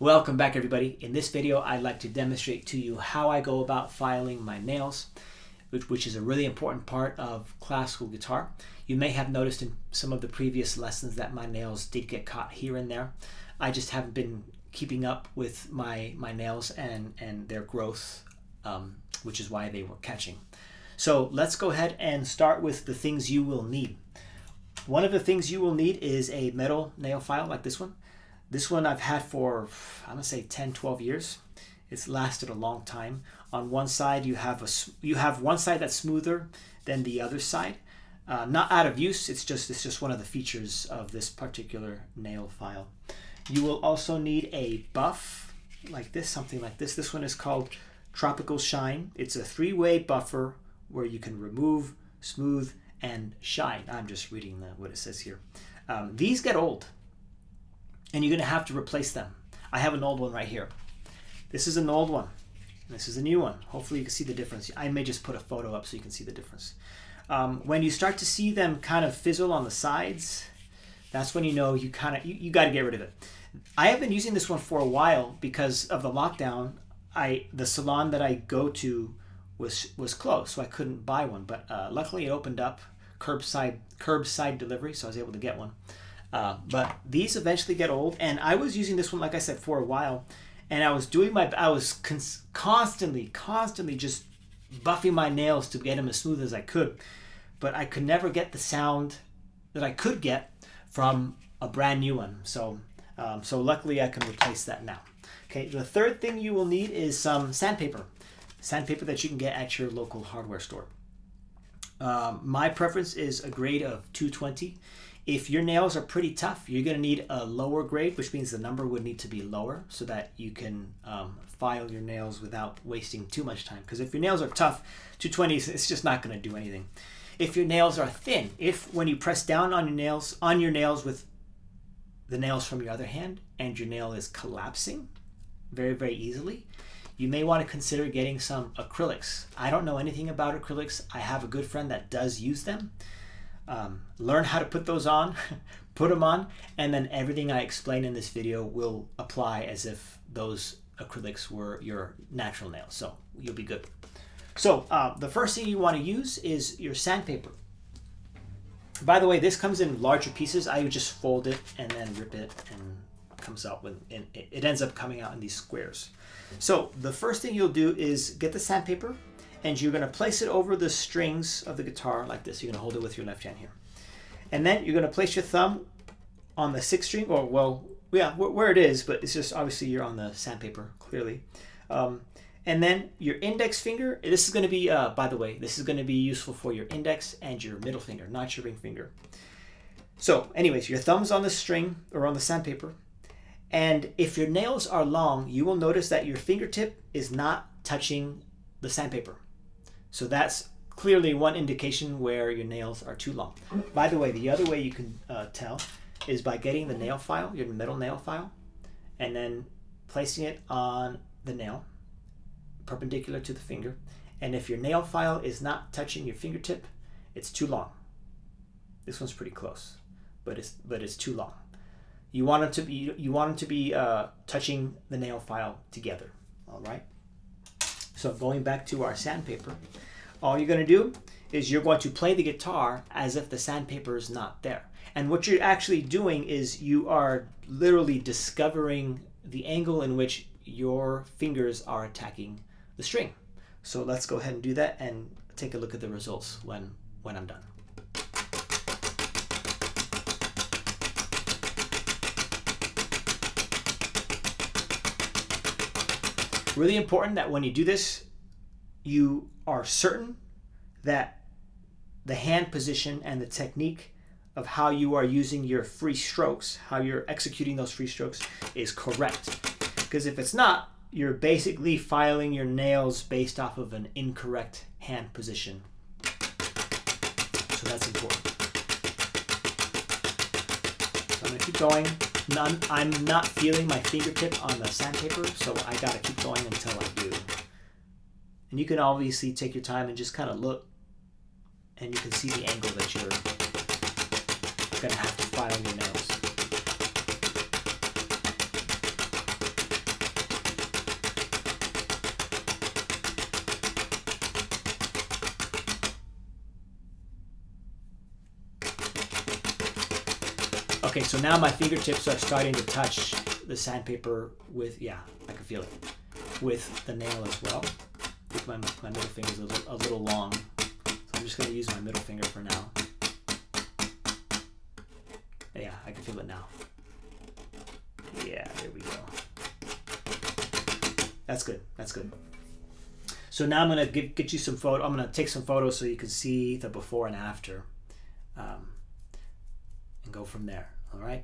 Welcome back, everybody. In this video, I'd like to demonstrate to you how I go about filing my nails, which is a really important part of classical guitar. You may have noticed in some of the previous lessons that my nails did get caught here and there. I just haven't been keeping up with my nails and their growth, which is why they were catching. So let's go ahead and start with the things you will need. One of the things you will need is a metal nail file like this one. This one I've had for, I'm gonna say 10, 12 years. It's lasted a long time. On one side, you have one side that's smoother than the other side. Not out of use, it's just one of the features of this particular nail file. You will also need a buff like this, something like this. This one is called Tropical Shine. It's a 3-way buffer where you can remove, smooth, and shine. I'm just reading what it says here. These get old, and you're going to have to replace them. I have an old one right here. This is an old one. This is a new one. Hopefully you can see the difference. I may just put a photo up so you can see the difference. When you start to see them kind of fizzle on the sides, that's when you know you got to get rid of it. I have been using this one for a while because of the lockdown. The salon that I go to was closed, so I couldn't buy one. But luckily it opened up, curbside delivery, so I was able to get one. But these eventually get old, and I was using this one, like I said, for a while, and I was constantly just buffing my nails to get them as smooth as I could, but I could never get the sound that I could get from a brand new one. So luckily I can replace that now. Okay, the third thing you will need is some sandpaper that you can get at your local hardware store. My preference is a grade of 220. If your nails are pretty tough, you're going to need a lower grade, which means the number would need to be lower so that you can file your nails without wasting too much time. Because if your nails are tough, 220, it's just not going to do anything. If your nails are thin, when you press down on your nails with the nails from your other hand and your nail is collapsing very, very easily, you may want to consider getting some acrylics. I don't know anything about acrylics. I have a good friend that does use them. Learn how to put those on, put them on, and then everything I explain in this video will apply as if those acrylics were your natural nails. So you'll be good. So the first thing you want to use is your sandpaper. By the way, this comes in larger pieces. I would just fold it and then rip it, and comes out it ends up coming out in these squares. So the first thing you'll do is get the sandpaper, and you're going to place it over the strings of the guitar like this. You're going to hold it with your left hand here. And then you're going to place your thumb on the 6th string, or where it is, but it's just obviously you're on the sandpaper, clearly. And then your index finger, this is going to be, by the way, this is going to be useful for your index and your middle finger, not your ring finger. So anyways, your thumb's on the string or on the sandpaper. And if your nails are long, you will notice that your fingertip is not touching the sandpaper. So that's clearly one indication where your nails are too long. By the way, the other way you can tell is by getting the nail file, your metal nail file, and then placing it on the nail, perpendicular to the finger. And if your nail file is not touching your fingertip, it's too long. This one's pretty close, but it's too long. You want it to be touching the nail file together. All right. So going back to our sandpaper, all you're going to do is you're going to play the guitar as if the sandpaper is not there. And what you're actually doing is you are literally discovering the angle in which your fingers are attacking the string. So let's go ahead and do that and take a look at the results when I'm done. Really important that when you do this, you are certain that the hand position and the technique of how you are using your free strokes, how you're executing those free strokes, is correct. Because if it's not, you're basically filing your nails based off of an incorrect hand position. So that's important. So I'm going to keep going. I'm not feeling my fingertip on the sandpaper, so I gotta keep going until I do. And you can obviously take your time and just kind of look, and you can see the angle that you're gonna have to file your nails. Okay, so now my fingertips are starting to touch the sandpaper with, yeah, I can feel it, with the nail as well. I think my middle finger is a little long, so I'm just going to use my middle finger for now. Yeah, I can feel it now. Yeah, there we go. That's good. That's good. So now I'm gonna get you some photo. I'm gonna take some photos so you can see the before and after, and go from there. All right.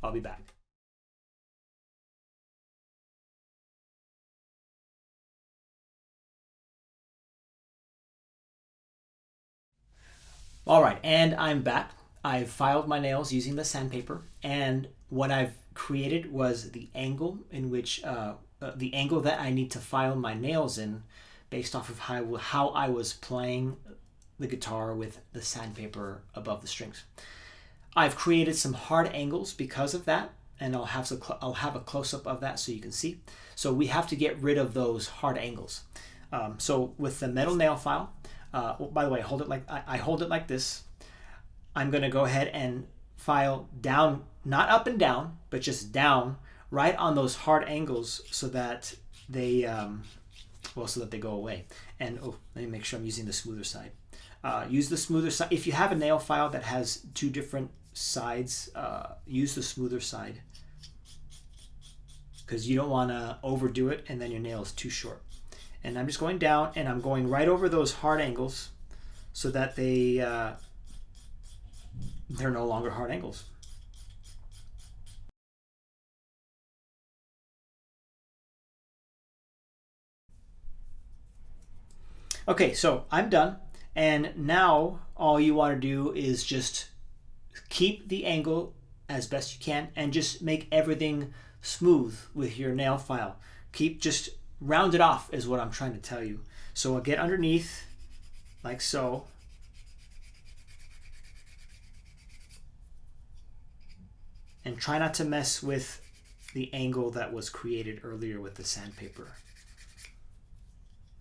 I'll be back. All right, and I'm back. I've filed my nails using the sandpaper, and what I've created was the angle in which the angle that I need to file my nails in, based off of how I was playing the guitar with the sandpaper above the strings. I've created some hard angles because of that, and I'll have a close-up of that so you can see. So we have to get rid of those hard angles. So with the metal nail file, by the way, hold it like I hold it like this. I'm going to go ahead and file down, not up and down, but just down, right on those hard angles, so that they so that they go away. And oh, let me make sure I'm using the smoother side. Use the smoother side. If you have a nail file that has two different sides, use the smoother side, because you don't want to overdo it and then your nail is too short. And I'm just going down, and I'm going right over those hard angles so that they're no longer hard angles. Okay, so I'm done, and now all you want to do is just keep the angle as best you can and just make everything smooth with your nail file. Just round it off is what I'm trying to tell you. So I'll get underneath like so. And try not to mess with the angle that was created earlier with the sandpaper.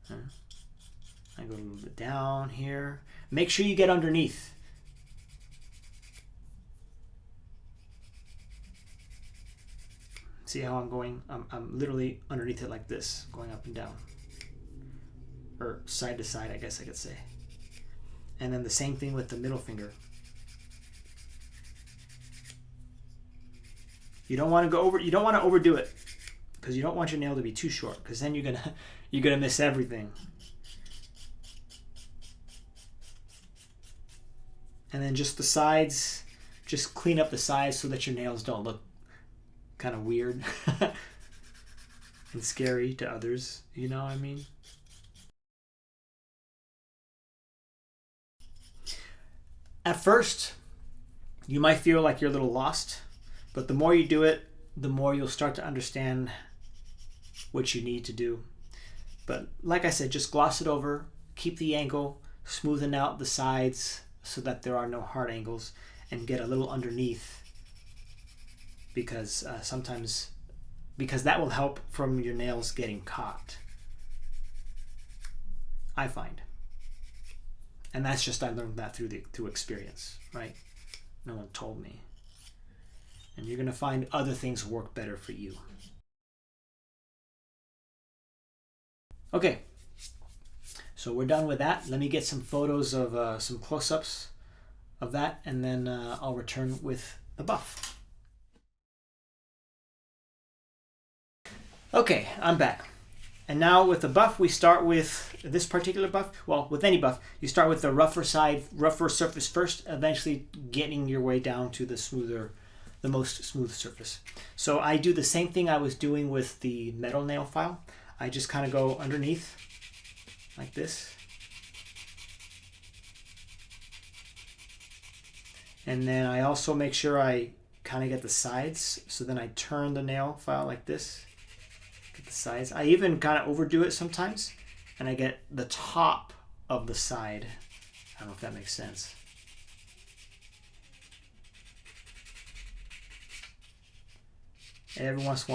I go a little bit down here. Make sure you get underneath. See how I'm going? I'm literally underneath it like this, going up and down. Or side to side, I guess I could say. And then the same thing with the middle finger. You don't want to go over. You don't want to overdo it, because you don't want your nail to be too short, because then you're gonna miss everything. And then just the sides, just clean up the sides so that your nails don't look kind of weird and scary to others. You know what I mean? At first, you might feel like you're a little lost, but the more you do it, the more you'll start to understand what you need to do. But like I said, just gloss it over, keep the angle, smoothen out the sides so that there are no hard angles, and get a little underneath, because because that will help from your nails getting caught, I find. And that's just, I learned that through experience, right? No one told me. And you're going to find other things work better for you. Okay, so we're done with that. Let me get some photos of some close-ups of that, and then I'll return with the buff. Okay, I'm back. And now with the buff, we start with this particular buff. Well, with any buff, you start with the rougher surface first, eventually getting your way down to the most smooth surface. So I do the same thing I was doing with the metal nail file. I just kind of go underneath like this. And then I also make sure I kind of get the sides. So then I turn the nail file like this. Get the sides. I even kind of overdo it sometimes, and I get the top of the side. I don't know if that makes sense. Every once in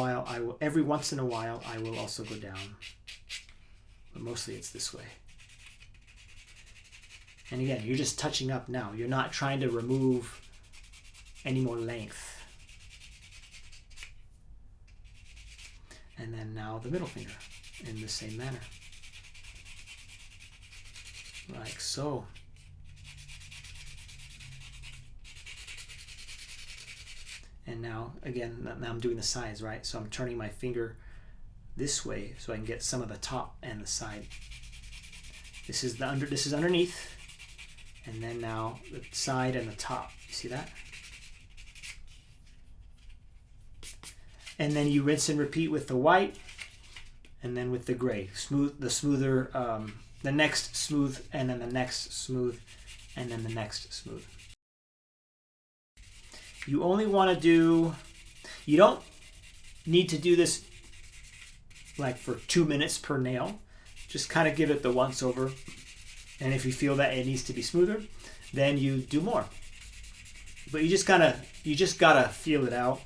a while I will also go down, but mostly it's this way. And again, you're just touching up now. You're not trying to remove any more length. And then now the middle finger in the same manner. Like so. And now, again, now I'm doing the sides, right? So I'm turning my finger this way so I can get some of the top and the side. This is underneath, and then now the side and the top. You see that? And then you rinse and repeat with the white, and then with the gray. The next smooth, and then the next smooth, and then the next smooth. You only want to do, you don't need to do this like for 2 minutes per nail. Just kind of give it the once over. And if you feel that it needs to be smoother, then you do more. But you just gotta feel it out.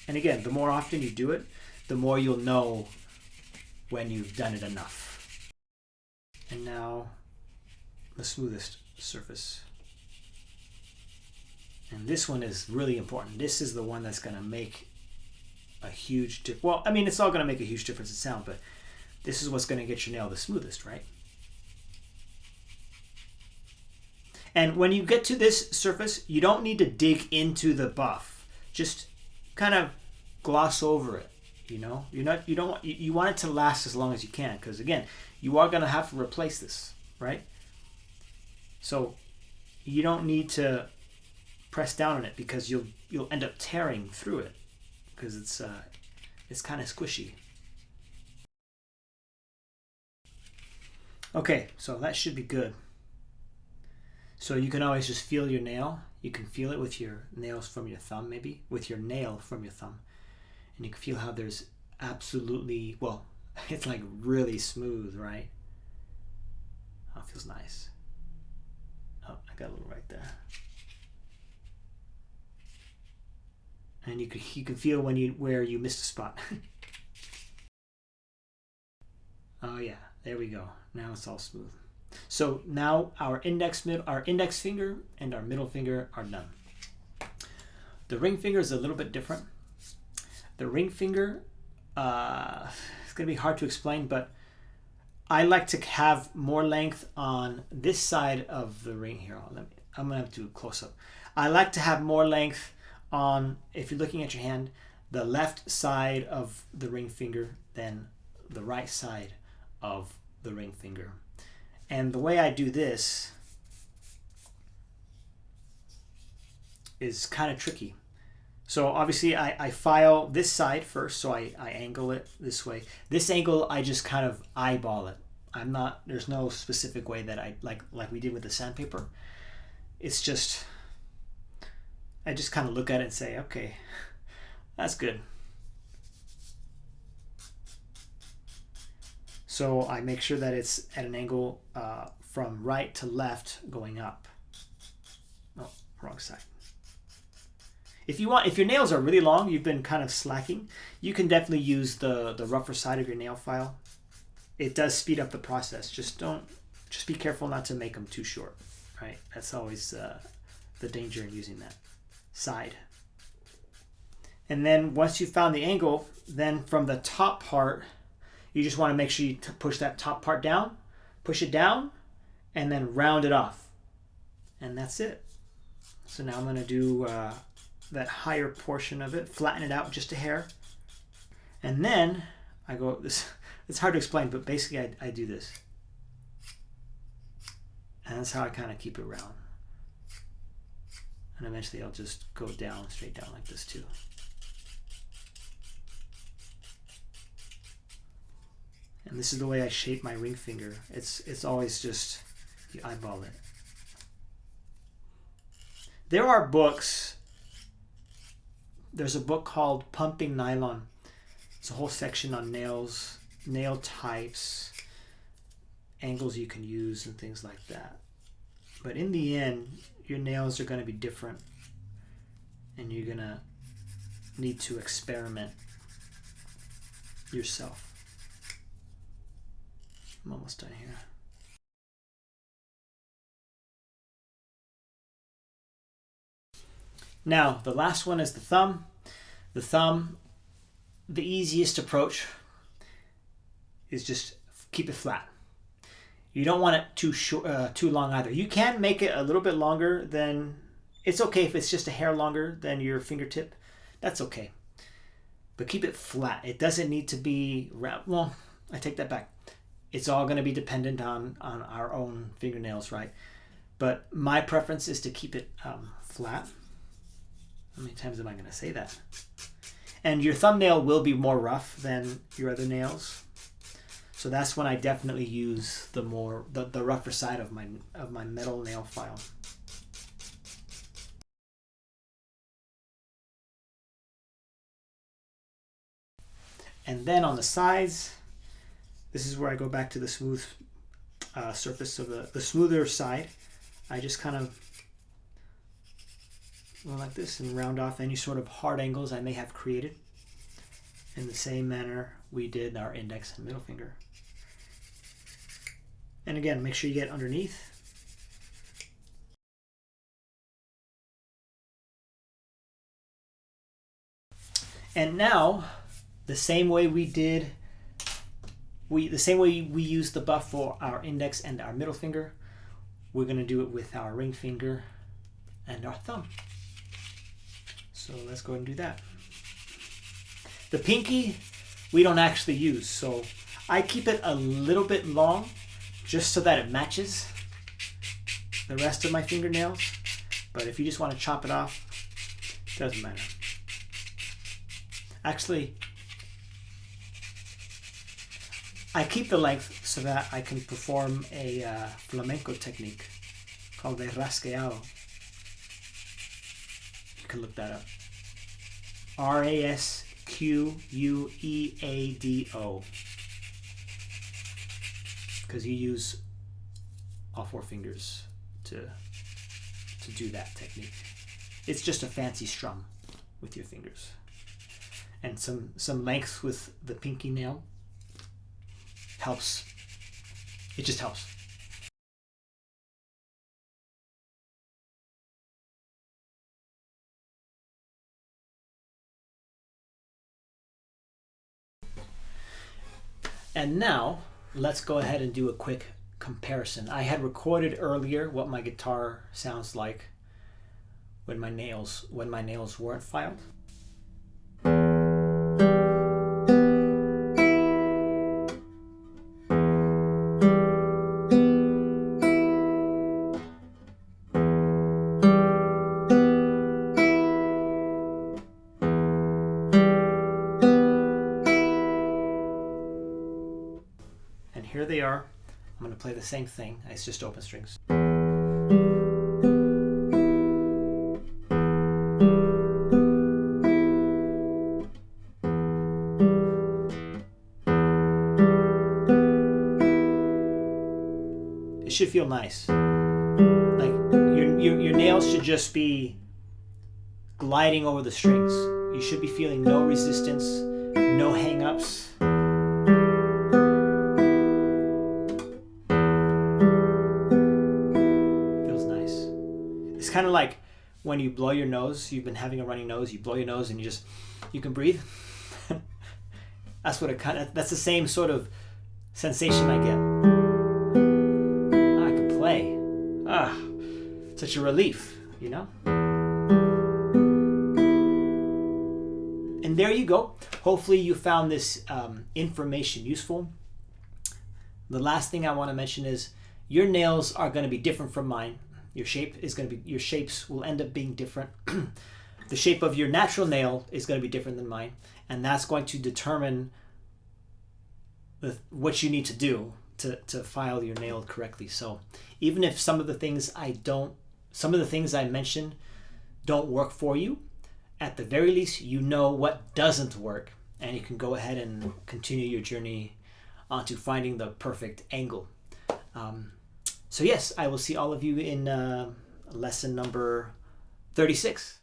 And again, the more often you do it, the more you'll know when you've done it enough. And now the smoothest surface. And this one is really important. This is the one that's going to make a huge difference. Well, I mean, it's all going to make a huge difference in sound, but this is what's going to get your nail the smoothest, right? And when you get to this surface, you don't need to dig into the buff. Just kind of gloss over it. You know, you want it to last as long as you can, because again, you are going to have to replace this, right? So you don't need to press down on it, because you'll end up tearing through it, because it's kind of squishy. Okay, so that should be good. So you can always just feel your nail. You can feel it with your nails from your thumb, maybe with your nail from your thumb, and you can feel how there's absolutely, well, it's like really smooth, right? Oh, it feels nice. Oh, I got a little right there. And you can feel where you missed a spot. Oh yeah, there we go. Now it's all smooth. So now our index finger and our middle finger are done. The ring finger is a little bit different. The ring finger, it's gonna be hard to explain, but I like to have more length on this side of the ring here. I'm gonna have to do a close up. I like to have more length on, if you're looking at your hand, the left side of the ring finger than the right side of the ring finger. And the way I do this is kind of tricky. So obviously I file this side first, so I angle it this way. This angle, I just kind of eyeball it. There's no specific way that I, like we did with the sandpaper. It's just, I just kind of look at it and say, okay, that's good. So I make sure that it's at an angle from right to left going up. Oh, wrong side. If your nails are really long, you've been kind of slacking, you can definitely use the rougher side of your nail file. It does speed up the process. Just be careful not to make them too short, right? That's always the danger in using that side. And then once you've found the angle, then from the top part, you just want to make sure you push that top part down, push it down, and then round it off. And that's it. So now I'm going to do that higher portion of it, flatten it out just a hair. And then I go, it's hard to explain, but basically I do this. And that's how I kind of keep it round. And eventually I'll just go down, straight down like this too. And this is the way I shape my ring finger. It's always just, you eyeball it. There are books. There's a book called Pumping Nylon. It's a whole section on nails, nail types, angles you can use, and things like that. But in the end, your nails are going to be different, and you're going to need to experiment yourself. I'm almost done here. Now, the last one is the thumb. The thumb, the easiest approach is just keep it flat. You don't want it too long either. You can make it a little bit longer than, it's okay if it's just a hair longer than your fingertip. That's okay. But keep it flat. It doesn't need to be round. Well, I take that back. It's all going to be dependent on our own fingernails, right? But my preference is to keep it flat. How many times am I going to say that? And your thumbnail will be more rough than your other nails. So that's when I definitely use the rougher side of my metal nail file. And then on the sides, this is where I go back to the smooth surface of the smoother side. I just kind of go like this and round off any sort of hard angles I may have created in the same manner we did our index and middle finger. And again, make sure you get underneath. And now, the same way we used the buff for our index and our middle finger, we're going to do it with our ring finger and our thumb. So let's go ahead and do that. The pinky, we don't actually use, so I keep it a little bit long just so that it matches the rest of my fingernails. But if you just want to chop it off, it doesn't matter. Actually, I keep the length so that I can perform a flamenco technique called a rasqueado. You can look that up. RASQUEADO. Because you use all four fingers to do that technique. It's just a fancy strum with your fingers. And some length with the pinky nail helps. It just helps. And now let's go ahead and do a quick comparison. I had recorded earlier what my guitar sounds like when my nails weren't filed. And here they are. I'm going to play the same thing. It's just open strings. It should feel nice. Like your nails should just be gliding over the strings. You should be feeling no resistance, no hang-ups. It's kind of like when you blow your nose. You've been having a runny nose. You blow your nose and you can breathe. That's the same sort of sensation I get. I can play. Such a relief, you know? And there you go. Hopefully you found this information useful. The last thing I want to mention is your nails are going to be different from mine. Your shapes will end up being different. The shape of your natural nail is going to be different than mine, and that's going to determine what you need to do to file your nail correctly. So even if some of the things I mentioned don't work for you, at the very least you know what doesn't work, and you can go ahead and continue your journey onto finding the perfect angle. So yes, I will see all of you in lesson number 36.